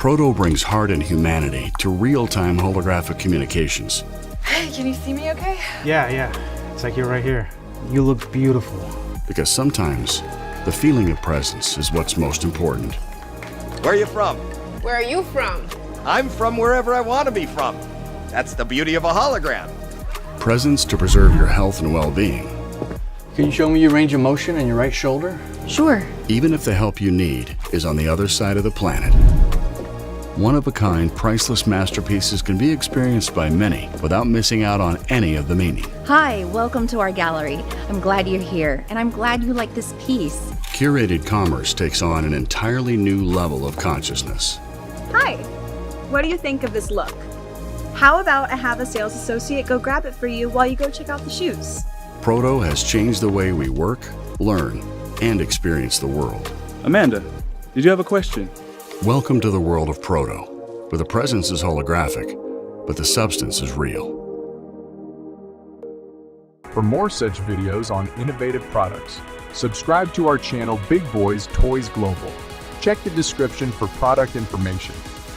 Proto brings heart and humanity to real-time holographic communications. Hey, can you see me okay? Yeah. It's like you're right here. You look beautiful. Because sometimes, the feeling of presence is what's most important. Where are you from? Where are you from? I'm from wherever I want to be from. That's the beauty of a hologram. Presence to preserve your health and well-being, Can you show me your range of motion and your right shoulder? Sure. even if the help you need is on the other side of the planet. One-of-a-kind, priceless masterpieces can be experienced by many without missing out on any of the meaning. Hi, welcome to our gallery. I'm glad you're here, and I'm glad you like this piece. Curated commerce takes on an entirely new level of consciousness. Hi, what do you think of this look? How about I have a sales associate go grab it for you while you go check out the shoes? Proto has changed the way we work, learn, and experience the world. Amanda, did you have a question? Welcome to the world of Proto, where the presence is holographic, but the substance is real. For more such videos on innovative products, subscribe to our channel Big Boys Toys Global. Check the description for product information.